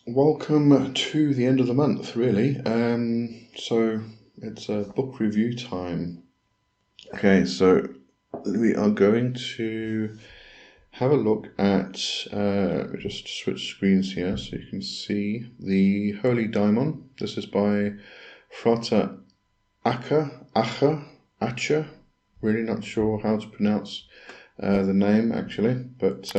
Welcome to the end of the month, really. So it's a book review time. Okay, so we are going to have a look at, let me just switch screens here so you can see the Holy Daimon. This is by Frater Acher. Really not sure how to pronounce the name actually, but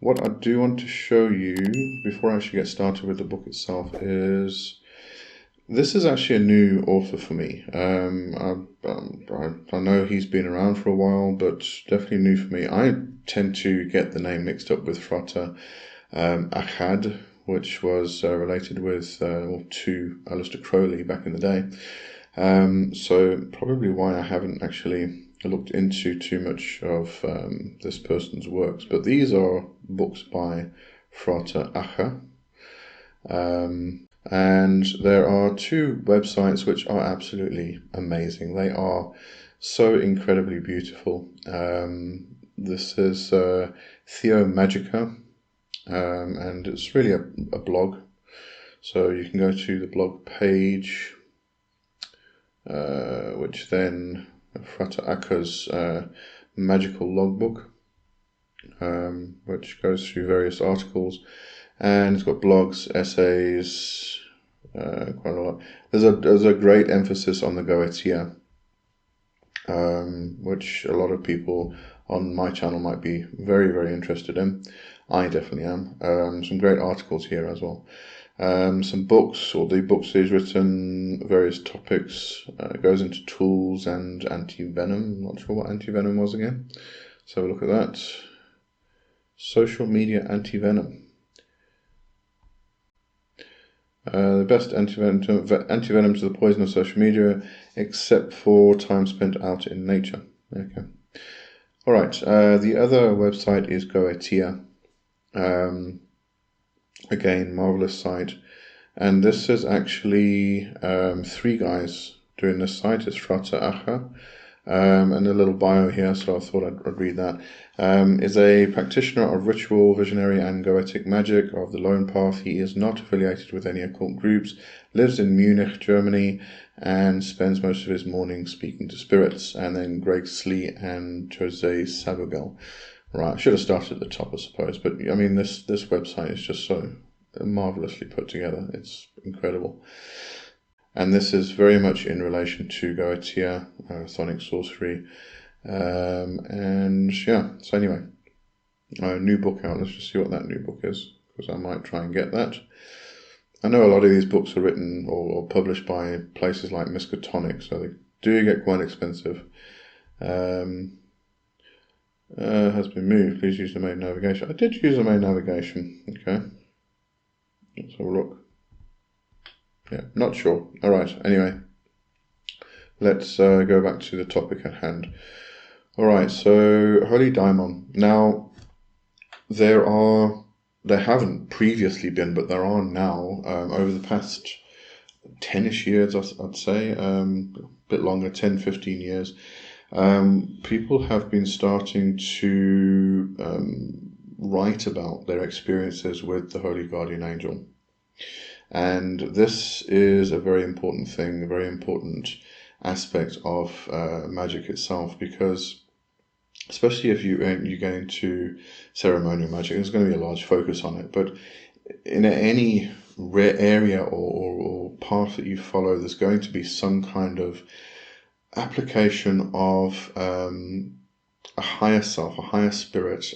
what I do want to show you before I actually get started with the book itself is this is actually a new author for me. I know he's been around for a while, but definitely new for me. I tend to get the name mixed up with Frater Acher, which was related with to Aleister Crowley back in the day. So probably why I haven't actually looked into too much of this person's works. But these are books by Frater Acher. And there are two websites which are absolutely amazing. They are so incredibly beautiful. This is Theomagica, and it's really a blog. So you can go to the blog page, which then Frater Acher's magical logbook, which goes through various articles, and it's got blogs, essays, quite a lot. There's a great emphasis on the Goetia, which a lot of people on my channel might be very, very interested in. I definitely am. Some great articles here as well. Some books, or the books he's written, various topics. It goes into tools and anti-venom. I'm not sure what anti-venom was again. Let's have a look at that. Social media anti-venom. The best anti-venom to the poison of social media, except for time spent out in nature. Okay. All right. The other website is Goetia. Again, marvelous site. And this is actually three guys doing this site. It's Frater Acher. And a little bio here, so I thought I'd read that. Is a practitioner of ritual, visionary, and goetic magic of the Lone Path. He is not affiliated with any occult groups, lives in Munich, Germany, and spends most of his mornings speaking to spirits. And then Greg Slee and Jose Sabugel. Right, I should have started at the top, I suppose, but I mean, this website is just so marvelously put together. It's incredible. And this is very much in relation to Goetia, Sonic Sorcery. And yeah, so anyway, new book out. Let's just see what that new book is, because I might try and get that. I know a lot of these books are written or published by places like Miskatonic, so they do get quite expensive. Has been moved. Please use the main navigation. I did use the main navigation. Okay. Let's have a look. Yeah, not sure. All right. Anyway, let's go back to the topic at hand. All right. So Holy Daimon. Now, there haven't previously been, but there are now over the past 10-ish years, I'd say, a bit longer, 10, 15 years. People have been starting to write about their experiences with the Holy Guardian Angel. And this is a very important thing, a very important aspect of magic itself, because especially if you get into ceremonial magic, there's going to be a large focus on it. But in any area or path that you follow, there's going to be some kind of application of a higher self, a higher spirit,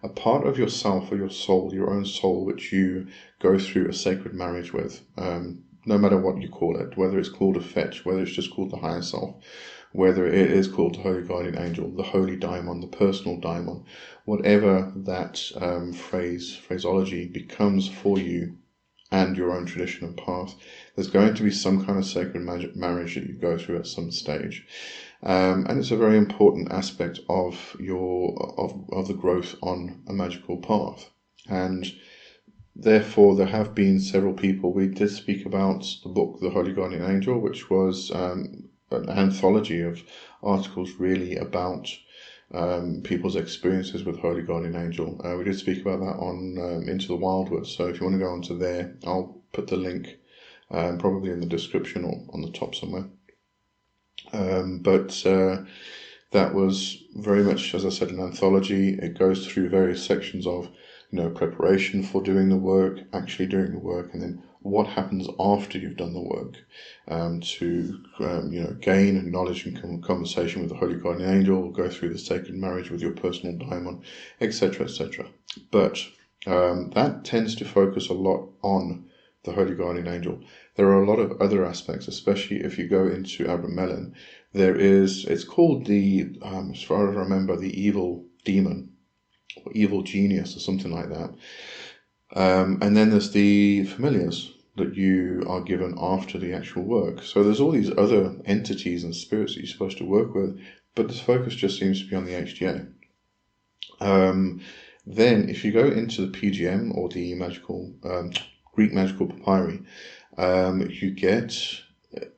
a part of yourself or your soul, your own soul, which you go through a sacred marriage with, no matter what you call it, whether it's called a fetch, whether it's just called the higher self, whether it is called the Holy Guardian Angel, the Holy Daimon, the personal daimon, whatever that phraseology becomes for you and your own tradition and path, there's going to be some kind of sacred marriage that you go through at some stage. And it's a very important aspect of the growth on a magical path. And therefore, there have been several people. We did speak about the book, The Holy Guardian Angel, which was an anthology of articles really about people's experiences with Holy Guardian Angel. We did speak about that on Into the Wildwood, so if you want to go onto there, I'll put the link probably in the description or on the top somewhere. But that was very much, as I said, an anthology. It goes through various sections of, preparation for doing the work, actually doing the work, and then what happens after you've done the work, to gain knowledge and conversation with the Holy Guardian Angel, go through the sacred marriage with your personal daimon, etc., etc. But that tends to focus a lot on the Holy Guardian Angel. There are a lot of other aspects, especially if you go into Abramelin. It's called the, as far as I remember, the evil demon, or evil genius, or something like that. And then there's the familiars that you are given after the actual work. So there's all these other entities and spirits that you're supposed to work with, but the focus just seems to be on the HGA. Then if you go into the PGM, or the Greek magical papyri,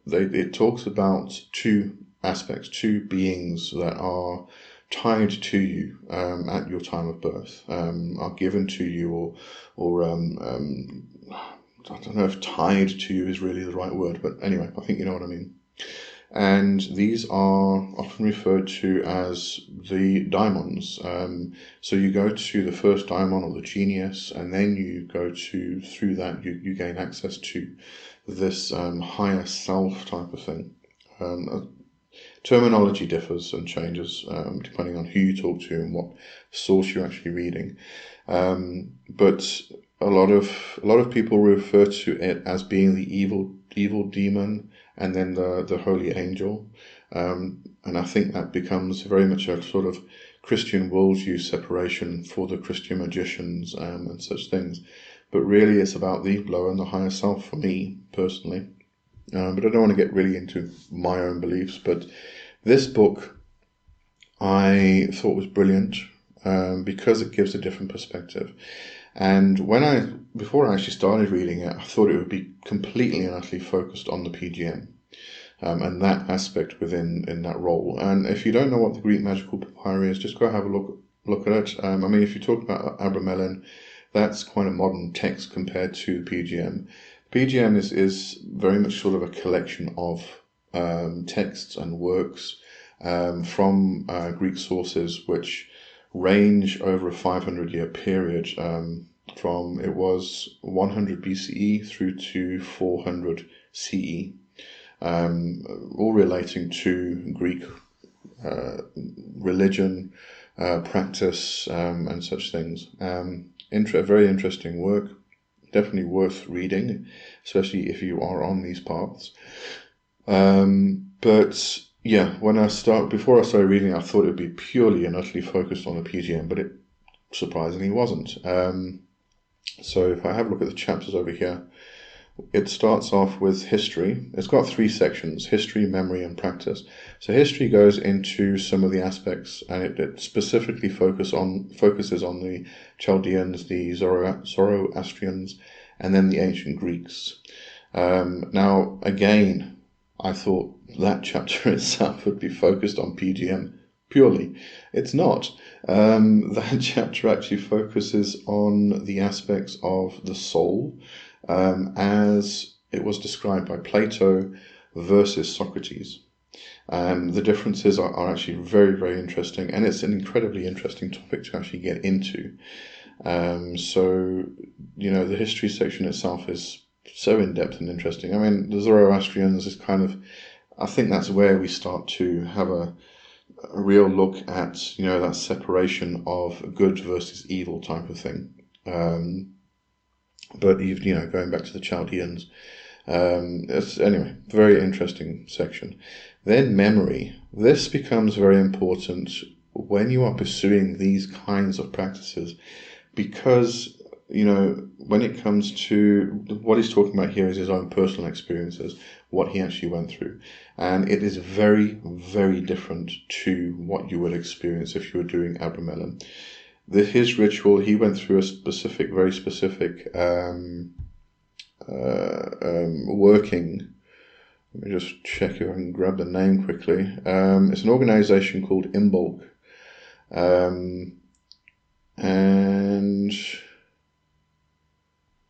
it talks about two aspects, two beings that are tied to you at your time of birth, are given to you, or I don't know if tied to you is really the right word, but anyway, I think you know what I mean. And these are often referred to as the daimons. So you go to the first daimon, or the genius, and then you go through that you gain access to this higher self type of thing. Terminology differs and changes depending on who you talk to and what source you're actually reading. But a lot of people refer to it as being the evil demon, and then the holy angel, and I think that becomes very much a sort of Christian worldview separation for the Christian magicians and such things. But really, it's about the lower and the higher self for me personally. But I don't want to get really into my own beliefs. But this book I thought was brilliant because it gives a different perspective. And before I actually started reading it, I thought it would be completely and utterly focused on the PGM and that aspect within that role. And if you don't know what the Greek magical papyri is, just go have a look at it. I mean, if you talk about Abramelin, that's quite a modern text compared to the PGM. PGM is very much sort of a collection of texts and works from Greek sources, which range over a 500-year period, from it was 100 BCE through to 400 CE, all relating to Greek religion, practice, and such things. Very interesting work, definitely worth reading, especially if you are on these paths. But yeah, before I started reading, I thought it would be purely and utterly focused on the PGM, but it surprisingly wasn't. So if I have a look at the chapters over here, it starts off with history. It's got 3 sections: history, memory, and practice. So history goes into some of the aspects, and it specifically focuses on the Chaldeans, the Zoroastrians, and then the ancient Greeks. Now, again, I thought that chapter itself would be focused on PGM purely. It's not. That chapter actually focuses on the aspects of the soul, as it was described by Plato versus Socrates. The differences are actually very, very interesting, and it's an incredibly interesting topic to actually get into. So, the history section itself is so in-depth and interesting. I mean, the Zoroastrians is kind of, I think that's where we start to have a real look at, that separation of good versus evil type of thing. But even, going back to the Chaldeans, anyway, very interesting section. Then memory. This becomes very important when you are pursuing these kinds of practices, because when it comes to what he's talking about here is his own personal experiences, what he actually went through. And it is very, very different to what you would experience if you were doing Abramelin. His ritual, he went through a very specific working. Let me just check if I can grab the name quickly. It's an organization called Imbolc. And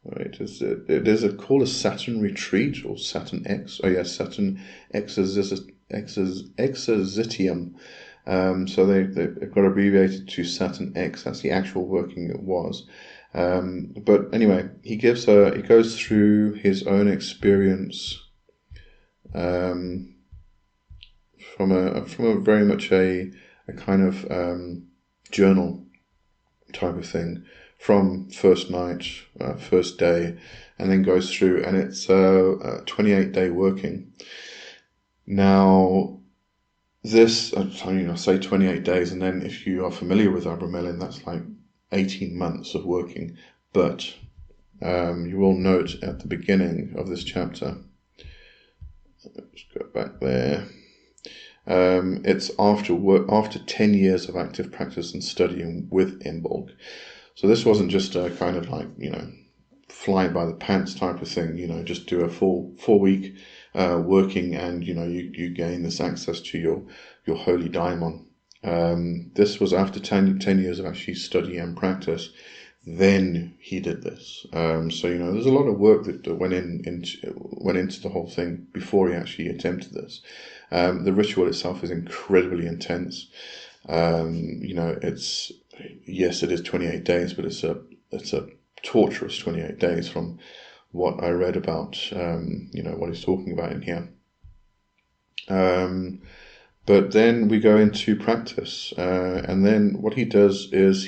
right, it is called a Saturn retreat or Saturn X. Oh yes, Saturn Exercitium. So they've got abbreviated to Saturn X. That's the actual working it was. But anyway, he goes through his own experience from a very much a kind of journal type of thing from first night, first day, and then goes through, and it's 28-day working. Now, this, I say 28 days, and then if you are familiar with Abramelin, that's like 18 months of working. But you will note at the beginning of this chapter, let's go back there. It's after 10 years of active practice and studying with Imbolc. So this wasn't just a kind of like, fly by the pants type of thing, just do a full 4-week working, and, you gain this access to your Holy Daimon. This was after 10 years of actually study and practice. Then he did this. So, there's a lot of work that went into the whole thing before he actually attempted this. The ritual itself is incredibly intense. Yes, it is 28 days, but it's a torturous 28 days from what I read about, what he's talking about in here. But then we go into practice, and then what he does is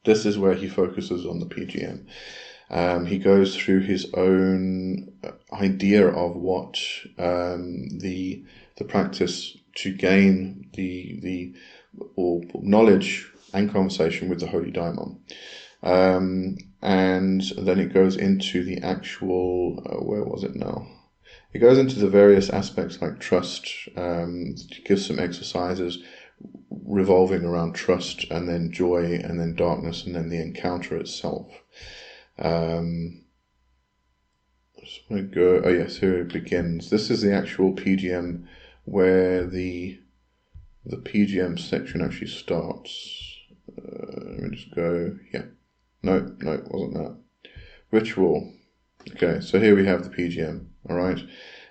this is where he focuses on the PGM. He goes through his own idea of what the practice to gain the knowledge and conversation with the Holy Daimon. And then it goes into the actual, where was it now? It goes into the various aspects like trust, gives some exercises revolving around trust, and then joy, and then darkness, and then the encounter itself. I just want to go, oh yes, here it begins. This is the actual PGM where the PGM section actually starts. Let me just go, yeah. No, it wasn't that. Ritual. Okay, so here we have the PGM, all right?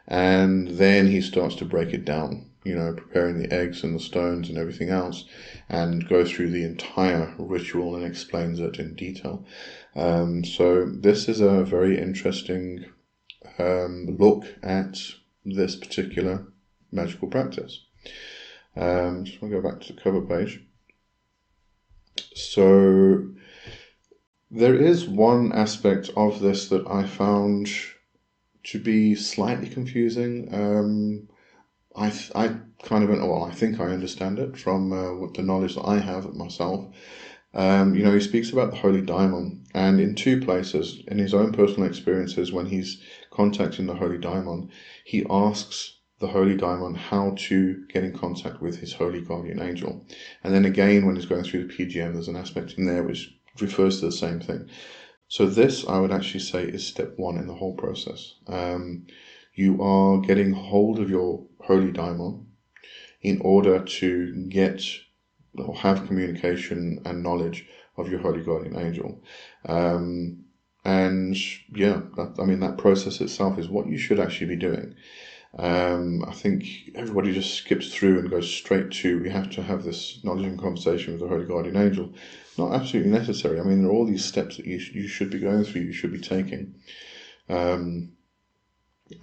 And then he starts to break it down, preparing the eggs and the stones and everything else, and go through the entire ritual and explains it in detail. So this is a very interesting look at this particular magical practice. Just want to go back to the cover page. So there is one aspect of this that I found to be slightly confusing. I think I understand it from what the knowledge that I have of myself. He speaks about the Holy Daimon, and in 2 places, in his own personal experiences, when he's contacting the Holy Daimon, he asks the Holy Daimon how to get in contact with his holy guardian angel. And then again, when he's going through the PGM, there's an aspect in there which refers to the same thing. So this, I would actually say, is step 1 in the whole process. You are getting hold of your Holy Daimon in order to get or have communication and knowledge of your holy guardian angel. That process itself is what you should actually be doing. I think everybody just skips through and goes straight to, we have to have this knowledge and conversation with the holy guardian angel. Not absolutely necessary. There are all these steps that you should be going through, you should be taking. And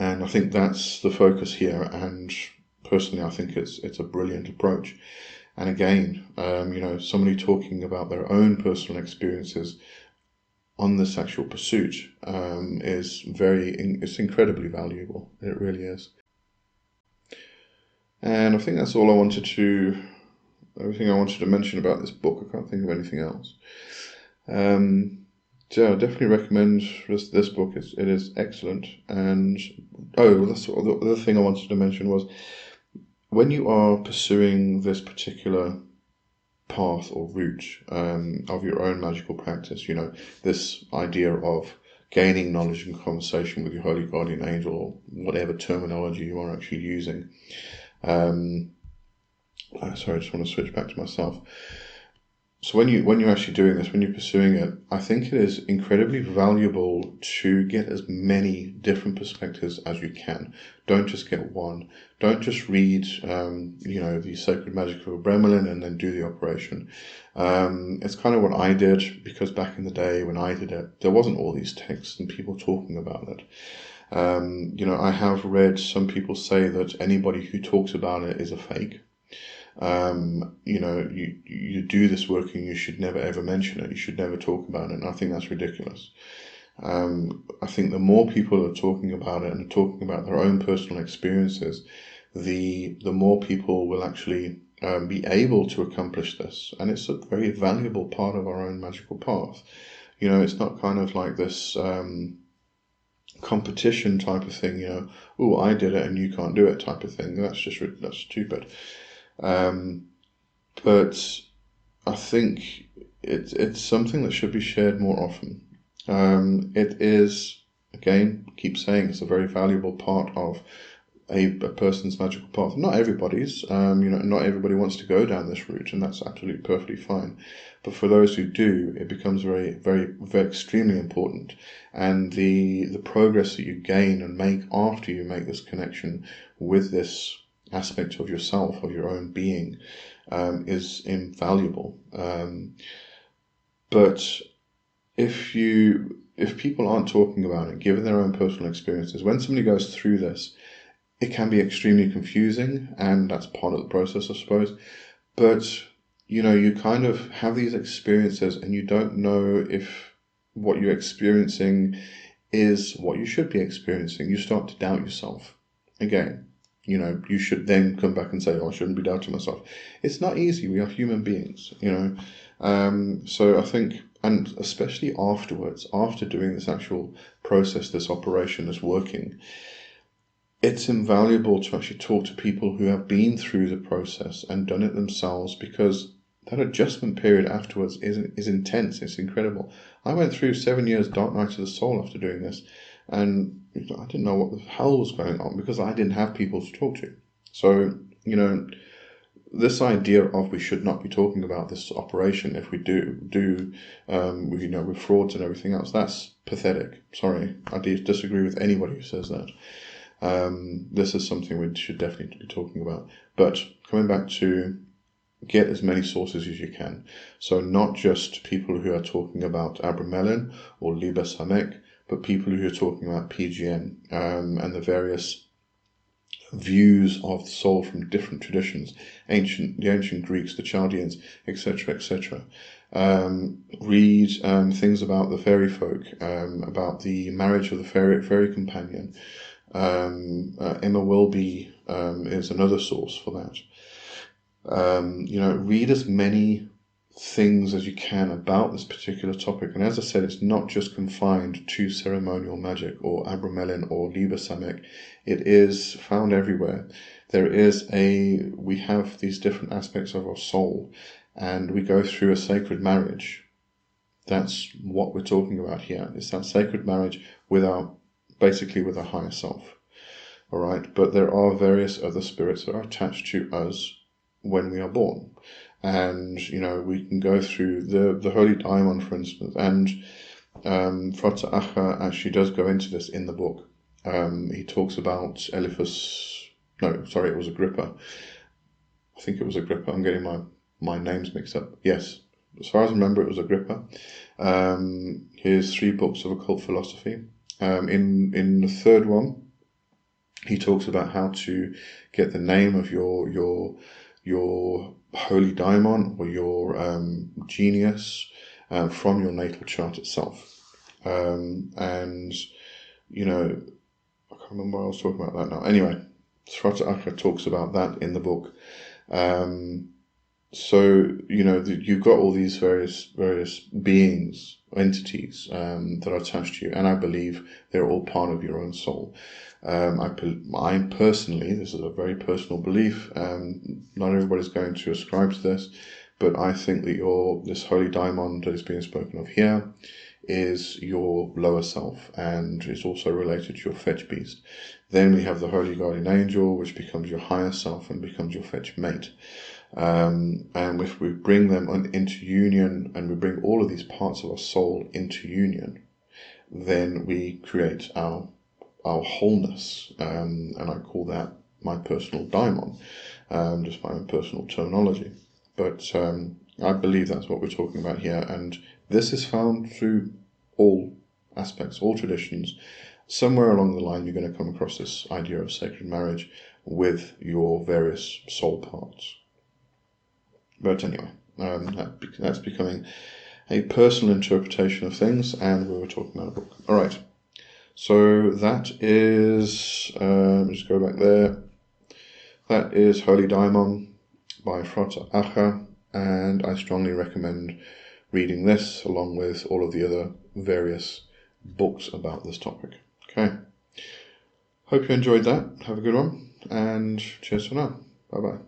I think that's the focus here, and personally I think it's a brilliant approach. And again, somebody talking about their own personal experiences on this actual pursuit it's incredibly valuable. It really is. And I think that's everything I wanted to mention about this book. I can't think of anything else. So I definitely recommend this book. It is excellent. And that's the other thing I wanted to mention was, when you are pursuing this particular path or route of your own magical practice, this idea of gaining knowledge and conversation with your holy guardian angel, or whatever terminology you are actually using, sorry, I just want to switch back to myself. So when you're actually doing this, when you're pursuing it, I think it is incredibly valuable to get as many different perspectives as you can. Don't just get one. Don't just read, the Sacred Magic of Bremelin and then do the operation. It's kind of what I did, because back in the day when I did it, there wasn't all these texts and people talking about it. I have read some people say that anybody who talks about it is a fake. You do this work and you should never ever mention it. You should never talk about it. And I think that's ridiculous. I think the more people are talking about it and talking about their own personal experiences, the more people will actually be able to accomplish this. And it's a very valuable part of our own magical path. It's not kind of like this competition type of thing, oh, I did it and you can't do it type of thing. That's stupid. But I think it's something that should be shared more often. It is, again, keep saying, it's a very valuable part of a person's magical path. Not everybody's, not everybody wants to go down this route, and that's absolutely perfectly fine. But for those who do, it becomes very, very, very extremely important. And the progress that you gain and make after you make this connection with this aspect of yourself, of your own being, is invaluable. But if people aren't talking about it, given their own personal experiences, when somebody goes through this, it can be extremely confusing, and that's part of the process, I suppose. But you kind of have these experiences and you don't know if what you're experiencing is what you should be experiencing. You start to doubt yourself again. You should then come back and say, oh, I shouldn't be doubting myself. It's not easy. We are human beings, So I think, and especially afterwards, after doing this actual process, this operation, this working, it's invaluable to actually talk to people who have been through the process and done it themselves, because that adjustment period afterwards is intense. It's incredible. I went through 7 years dark night of the soul after doing this, and I didn't know what the hell was going on because I didn't have people to talk to. So, this idea of we should not be talking about this operation if we do with frauds and everything else, that's pathetic. Sorry, I disagree with anybody who says that. This is something we should definitely be talking about. But coming back to, get as many sources as you can. So not just people who are talking about Abramelin or Liber Samek, but people who are talking about PGN and the various views of the soul from different traditions, the ancient Greeks, the Chaldeans, etc., etc. Read things about the fairy folk, about the marriage of the fairy companion. Emma Wilby is another source for that. Read as many things as you can about this particular topic. And as I said, it's not just confined to ceremonial magic or Abramelin or Liber Samek. It is found everywhere. We have these different aspects of our soul, and we go through a sacred marriage. That's what we're talking about here. It's that sacred marriage with our higher self. All right, but there are various other spirits that are attached to us when we are born, and we can go through the Holy Daimon, for instance, and Frater Acher actually does go into this in the book. He talks about Eliphas. No, sorry, it was Agrippa. I think it was Agrippa. I'm getting my names mixed up. Yes, as far as I remember, it was Agrippa. His 3 books of occult philosophy. In the third one, he talks about how to get the name of your Holy Daimon or your genius from your natal chart itself. And I can't remember what I was talking about that now. Anyway, Frater Acher talks about that in the book. So you've got all these various beings, entities that are attached to you, and I believe they're all part of your own soul. I personally, this is a very personal belief, not everybody's going to ascribe to this, but I think that this Holy Daimon that is being spoken of here is your lower self, and is also related to your fetch beast. Then we have the Holy Guardian Angel, which becomes your higher self and becomes your fetch mate. And if we bring them into union, and we bring all of these parts of our soul into union, then we create our wholeness, and I call that my personal daimon, just my own personal terminology. But I believe that's what we're talking about here, and this is found through all aspects, all traditions. Somewhere along the line, you're going to come across this idea of sacred marriage with your various soul parts. But anyway, that's becoming a personal interpretation of things, and we were talking about a book. All right, so that is, just go back there, that is Holy Daimon by Frater Acher, and I strongly recommend reading this along with all of the other various books about this topic. Okay, hope you enjoyed that. Have a good one, and cheers for now. Bye bye.